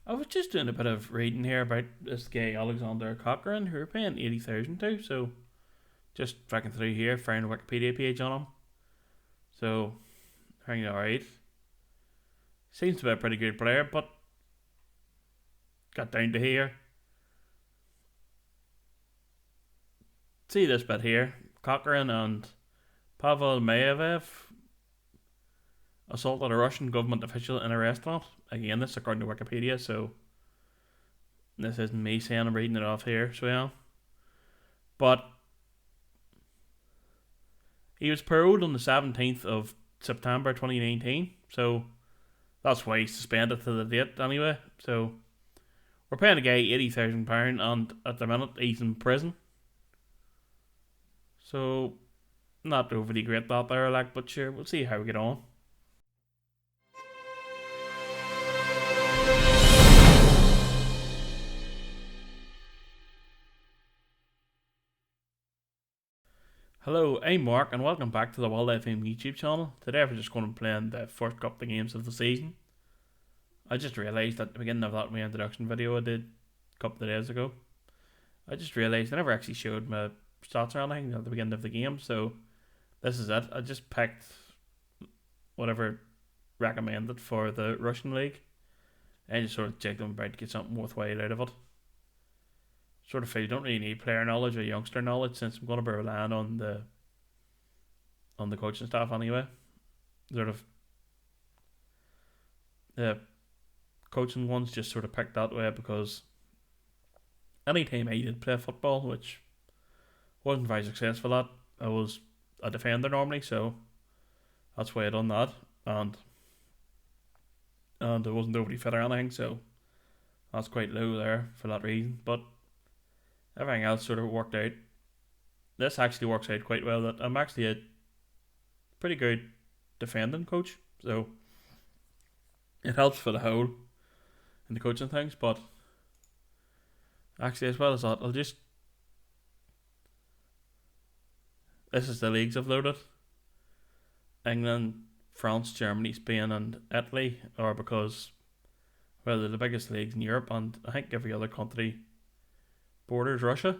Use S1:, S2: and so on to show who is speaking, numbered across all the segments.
S1: I was just doing a bit of reading here about this guy Alexander Cochrane who are paying 80,000 to. So just flicking through here, found a Wikipedia page on him. So I think alright. Seems to be a pretty good player, but got down to here. See this bit here. Cochrane and Pavel Mayev assaulted a Russian government official in a restaurant. Again, this is according to Wikipedia, so this isn't me saying, I'm reading it off here, so yeah. But he was paroled on the 17th of September 2019, so that's why he's suspended to the date anyway. So we're paying a guy £80,000, and at the minute he's in prison. So not overly great that there, like, but sure, we'll see how we get on. Hello, I'm Mark, and welcome back to the World FM YouTube channel. Today we're just going to be playing the first couple of games of the season. I just realised at the beginning of that my introduction video I did a couple of days ago, I just realised I never actually showed my stats or anything at the beginning of the game, so this is it. I just picked whatever recommended for the Russian league and just sort of checked them about to get something worthwhile out of it. Sort of feel you don't really need player knowledge or youngster knowledge, since I'm going to be relying on the coaching staff anyway. Sort of the coaching ones just sort of picked that way because any time I did play football, which wasn't very successful at, I was a defender normally, so that's why I done that, and I wasn't overly fit or anything, so that's quite low there for that reason. But everything else sort of worked out. This actually works out quite well, that I'm actually a pretty good defending coach, so it helps for the whole in the coaching things. But actually, as well as that, this is the leagues I've loaded. England, France, Germany, Spain and Italy are because, well, they're the biggest leagues in Europe, and I think every other country borders Russia.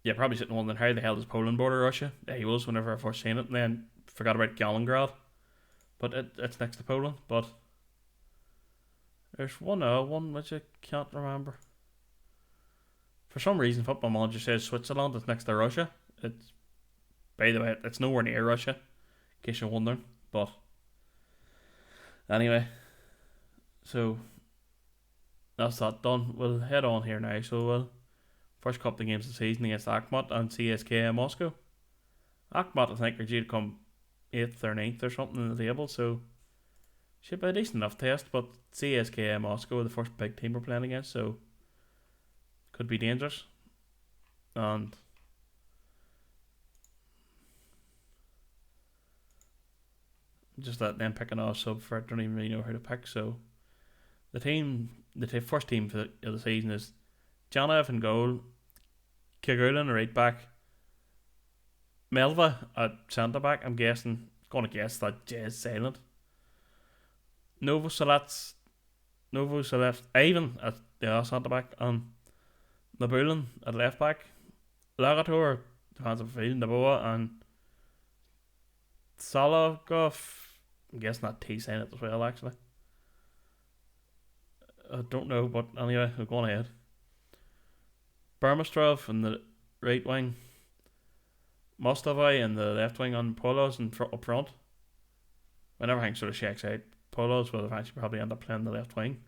S1: Yeah, probably sitting wondering how the hell does Poland border Russia? There he was whenever I first seen it, and then forgot about Kaliningrad. But it's next to Poland. But there's one which I can't remember. For some reason, Football Manager says Switzerland is next to Russia. It's, by the way, it's nowhere near Russia, in case you're wondering. But anyway, so that's that done. We'll head on here now. So we'll first couple of games of the season against Akhmat and CSKA Moscow. Akhmat, I think, are due to come 8th or 9th or something in the table, so should be a decent enough test. But CSKA Moscow are the first big team we're playing against, so could be dangerous. And just let them pick an sub for it. Don't even really know how to pick. So the first team for the season is Janaev in goal, Kigulin right back, Melva at centre back. I'm going to guess that J is silent. Novoselets Ivan at the centre back, and Nabulin at left back, Lagator defensive field, Naboa and Salagov. I'm guessing that T silent as well, actually. I don't know, but anyway, we're going ahead. Burmistrov in the right wing, Mostavai in the left wing, and Polos up front. When everything sort of shakes out, Polos will eventually probably end up playing the left wing.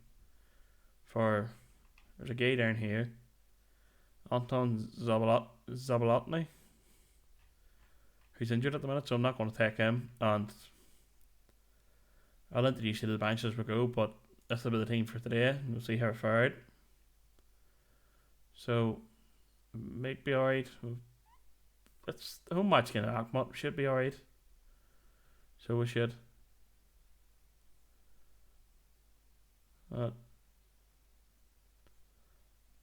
S1: There's a guy down here, Anton Zabolotny, who's injured at the minute, so I'm not going to take him. And I'll introduce you to the bench as we go, but this will be the team for today, and we'll see how it fared. So, might be alright. It's the home match against Akhmat. Should be alright. So we should. Don't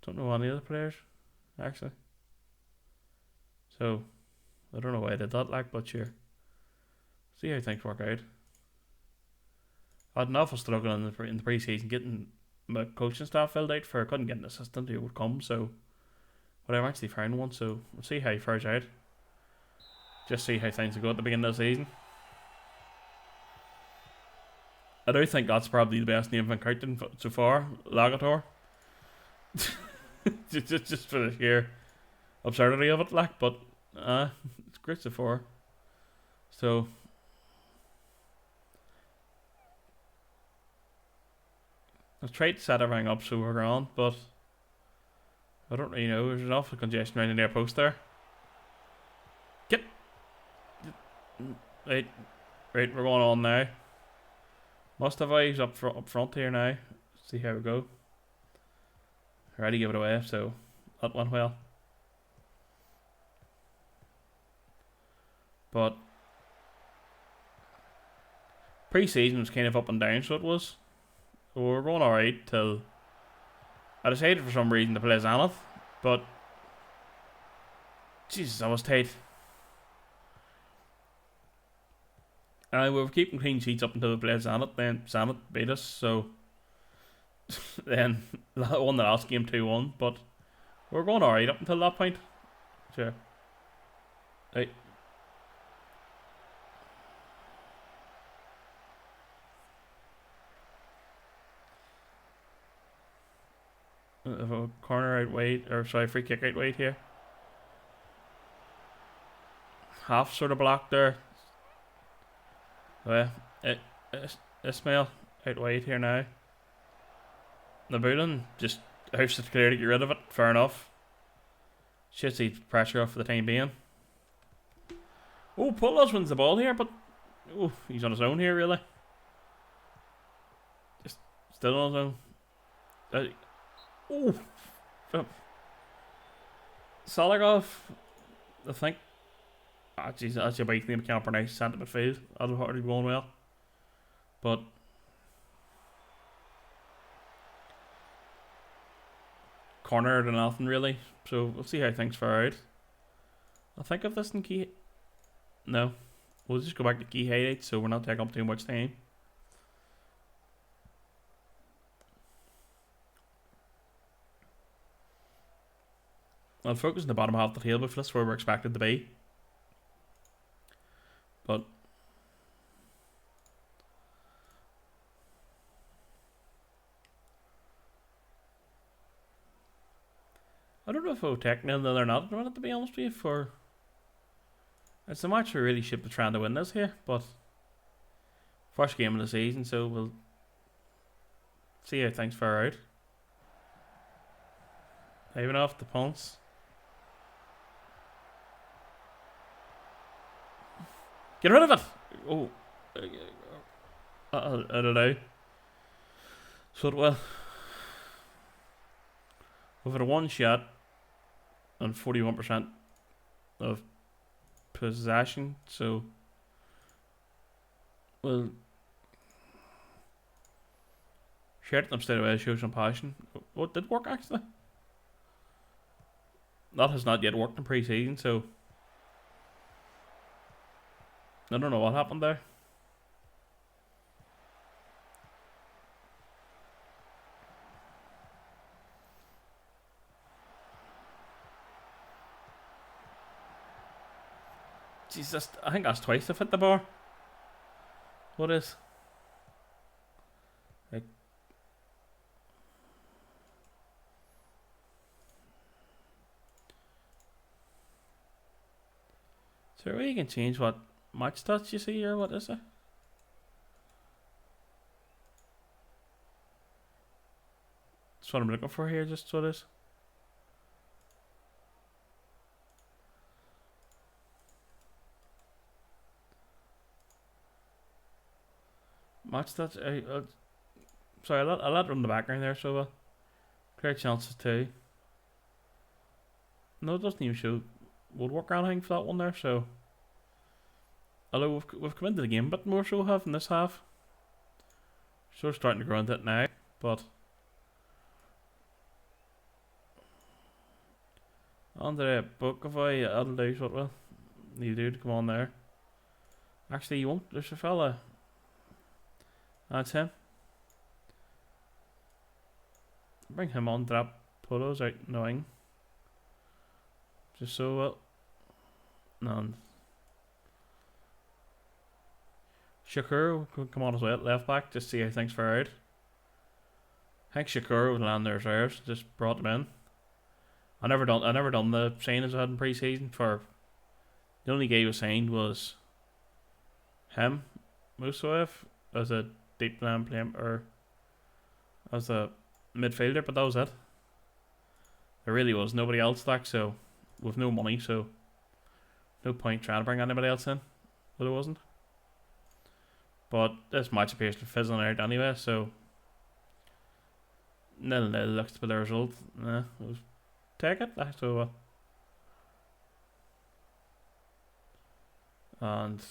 S1: know any of the players, actually. So, I don't know why I did that, but sure. See how things work out. I had an awful struggle in the pre-season getting my coaching staff filled out for. I couldn't get an assistant who would come, so but I eventually found one. So we'll see how he fares out. Just see how things go at the beginning of the season. I do think that's probably the best name I've encountered so far, Lagator. just for the sheer absurdity of it, like, but it's great so far. So I've tried to set everything up so we're on, but I don't really know. There's an awful congestion around the near post there. Get right, we're going on now. Must have eyes up front here now. See how we go. Already give it away, so that went well. But pre-season was kind of up and down, so it was. So we were going alright till I decided for some reason to play Zenith, but Jesus, I was tight. We were keeping clean sheets up until we played Zenith, then Zenith beat us, so then won the last game 2-1, but we were going alright up until that point. Sure. Right. Of a corner out wide, or sorry, free kick out wide here. Half sort of blocked there. Ismail out wide here now. Nabulin just house it clear to get rid of it. Fair enough. Should see pressure off for the time being. Oh, Pulos wins the ball here, but he's on his own here really. Just still on his own. Salarov, I think. Jeez, that's your bike name. I can't pronounce centre midfield. That'll hardly be going well. But corner to nothing really. So we'll see how things fare out. I'll think of this in key. No, we'll just go back to key highlights, so we're not taking up too much time. I'll focus on the bottom half of the table if that's where we're expected to be. But I don't know if we'll take nil or not at the minute, to be honest with you. For it's a match we really should be trying to win this here, but first game of the season, so we'll see how things fare out. Even off the punts. Get rid of it! Oh, I don't know. So well, we've had a one shot and 41% of possession. So we'll shout them straight away. Show some passion. Oh, it did work actually. That has not yet worked in pre-season, so I don't know what happened there. Jesus, I think that's twice I've hit the bar. What is? Like, so you can change what match stats you see, or what is it? That's what I'm looking for here, just so it is. Match stats, sorry, I'll let it run the background there, so clear chances too. No, it doesn't even show woodwork or anything for that one there, so although we've come into the game a bit more so have in this half. So we're starting to grow into it now, but Andre Bukovoy, that'll do what will. You do to come on there. Actually you won't, there's a fella That's him. Bring him on, drop Polo's out annoying. Just so well. None. Shakur could come on as well at left back, just see how things fare out. I think Shakur would land their reserves, just brought them in. I never done the signings I had in pre-season. For the only guy who was signed was him, Musoev, as a deep line player or as a midfielder, but that was it. There really was nobody else, like, so with no money, so no point trying to bring anybody else in. But it wasn't. But this match appears to be fizzling out anyway, so 0-0 looks to be the result. It was take it. So and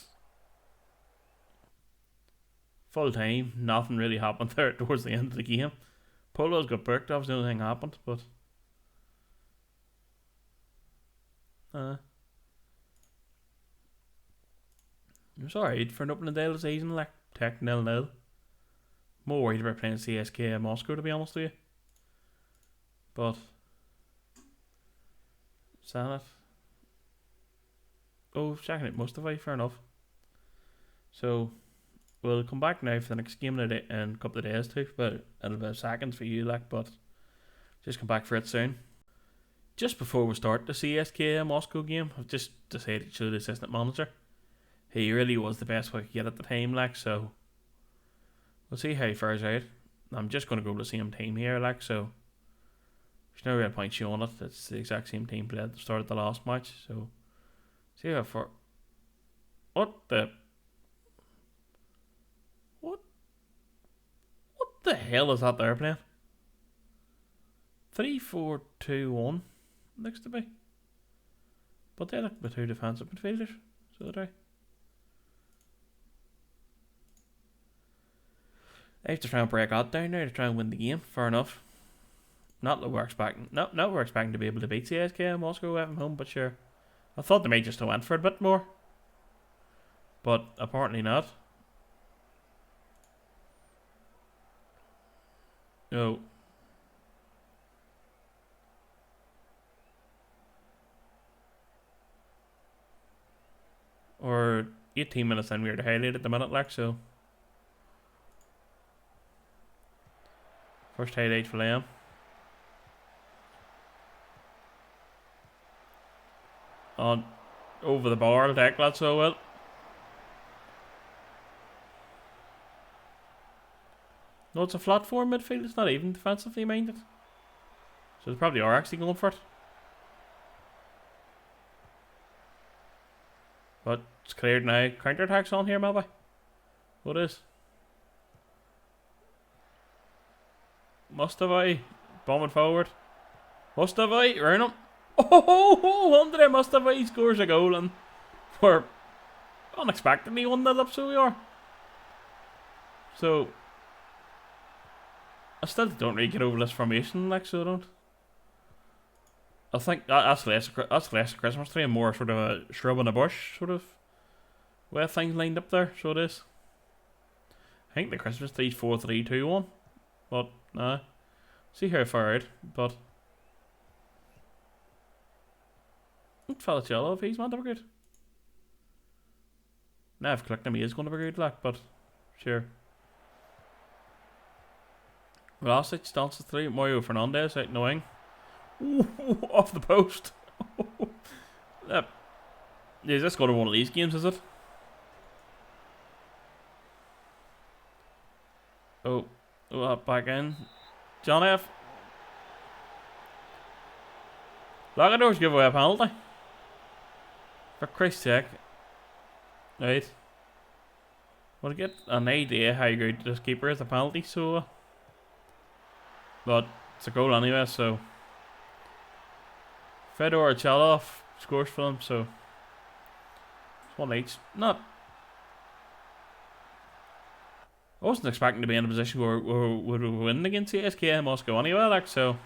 S1: full time, nothing really happened there towards the end of the game. Polo's got booked, that was the only thing happened, but it was alright for an opening day of the season, like tech 0-0. More worried about playing CSK in Moscow, to be honest with you. But Sanat. Oh, checking it Mustafa, fair enough. So we'll come back now for the next game in a couple of days too, but it'll be seconds for you, like, but just come back for it soon. Just before we start the CSK Moscow game, I've just decided to show the assistant manager. He really was the best we could get at the time, like, so we'll see how he fares out. I'm just going to go to the same team here, like, so there's no real point showing it. It's the exact same team played at the start of the last match, so see how far. What the hell is that there playing? 3-4-2-1 looks to be. But they look with two defensive midfielders, so they have to try and break out down there to try and win the game. Fair enough. Not that we're expecting. Not we're expecting to be able to beat CSK in Moscow away from home, but sure. I thought they might just have went for it a bit more, but apparently not. No. Or 18 minutes in, we were to highlight at the minute, like, so. First highlight for Liam. On over the bar, I'll take that so well. No, it's a flat four midfield, it's not even defensively minded. So they probably are actually going for it. But it's cleared now. Counter attacks on here, maybe? What is? Mustafa bombing forward. Mustafa, round him. Oh, Andre Mustafa scores a goal, and we're unexpectedly 1-0 up, so we are. So I still don't really get over this formation, like, so I don't. I think that's less a Christmas tree and more sort of a shrub in a bush sort of way things lined up there, so it is. I think the Christmas tree's 4-3-2-1, but nah. See how far out, but Falacello, if he's meant to be good. Now I've clicked him, he is going to be good, like, but sure. Vlasic dances through. Mario Fernandez out in the wing. Ooh, off the post. Is this going to be one of these games, is it? Oh, back in. John F. Lagador's give away a penalty. For Christ's sake. Right. Want to get an idea how good this keeper is a penalty, so. But it's a goal anyway, so. Fedor Chalov scores for them, so. It's one each. Not. I wasn't expecting to be in a position where we would win against CSK in Moscow anyway, like, so.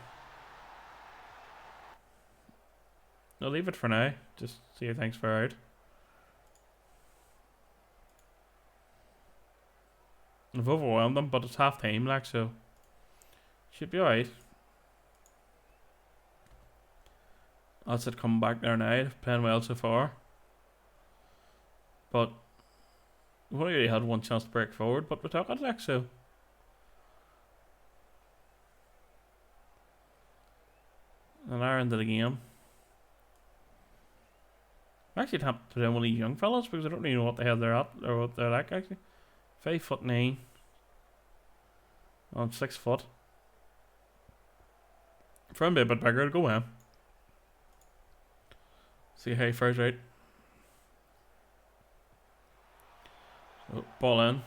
S1: I'll leave it for now. Just see how things fare out. I've overwhelmed them, but it's half time, like, so should be alright. That's it coming back there now, playing well so far. But we've only really had one chance to break forward, but we took it, like, so. An hour into the game. I actually tapped to them one of these young fellas because I don't really know what the hell they're at or what they're like, actually. 5'9". I'm 6 foot. For him to be a bit bigger, to go him. See how he fares out. So, ball in.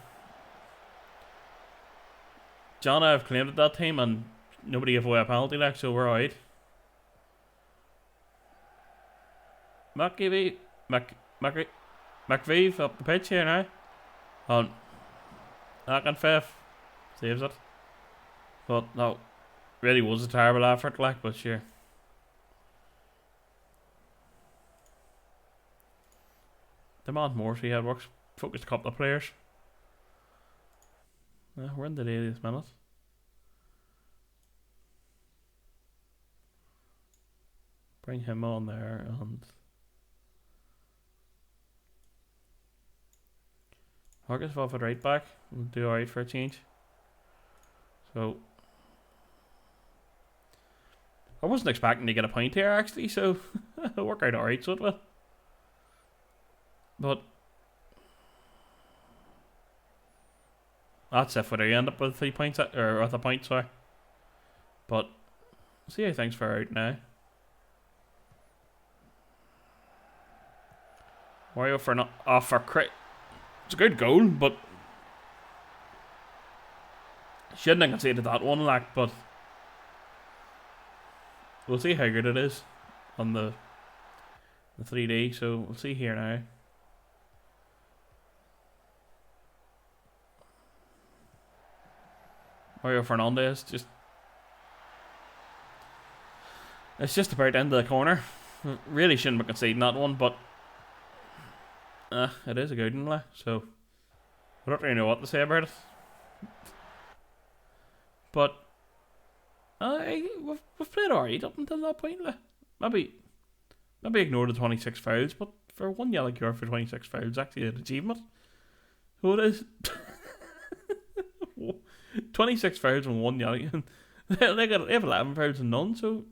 S1: John, I've claimed at that time and nobody gave away a penalty, like, so we're out. McVeeve up the pitch here now. And Akinfeev saves it. But no, really was a terrible effort, like, but sure. Demand more, so he had works focused a couple of players. We're in the 80th minute. Bring him on there and Harkins off at right back. We'll do alright for a change. So I wasn't expecting to get a point here actually, so it'll work out alright, so it will. But that's if we end up with 3 points or with a point, sorry. But see how things fare out now. Wario for not off for crit. It's a good goal, but shouldn't have conceded that one, like, but we'll see how good it is on the 3D, so we'll see here now. Mario Fernandez it's just about into the corner. Really shouldn't be conceding that one, but it is a good one, like, so I don't really know what to say about it. But we've played alright up until that point, like. Maybe ignore the 26 fouls, but for one yellow card for 26 fouls, actually an achievement. So it is. 26 fouls and 1 yellow. They have 11 fouls and none, so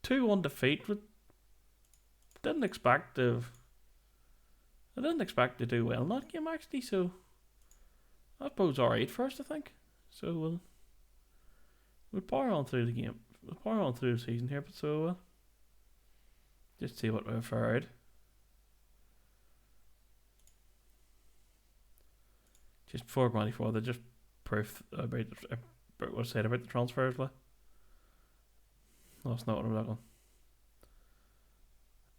S1: 2-1 defeat. I didn't expect to do well in that game actually, so that bodes alright for us, I think. So we'll power on through the game. We'll power on through the season here, but so just see what we've fared. Just before going any further, just proof about what I said about the transfers, like. That's not what I'm looking.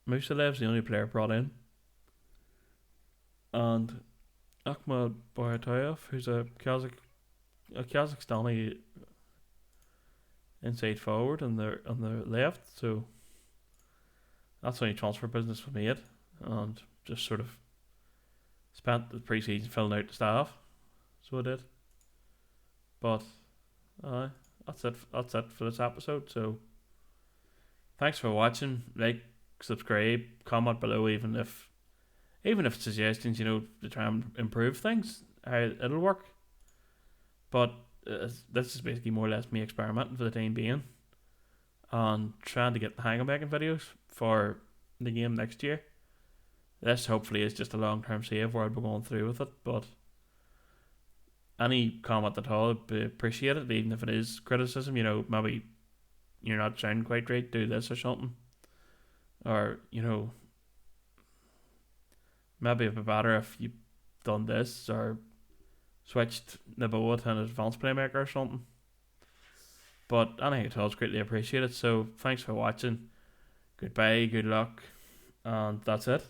S1: Musalev's the only player brought in. And Akhmad Boyatoyev, who's a Kazakhstani inside forward on the left, so that's the only transfer business we made, and just sort of spent the pre-season filling out the staff, so I did. But that's it for this episode. So thanks for watching. Like, subscribe, comment below, even if suggestions, to try and improve things, how it'll work. But this is basically more or less me experimenting for the time being and trying to get the hang of making videos for the game next year. This hopefully is just a long-term save where I'll be going through with it, but any comment at all would be appreciated, even if it is criticism. Maybe you're not sounding quite right, do this or something, or maybe it'd be better if you done this or switched Naboa to an advanced playmaker or something. But anything at all is greatly appreciated. So thanks for watching. Goodbye, good luck, and that's it.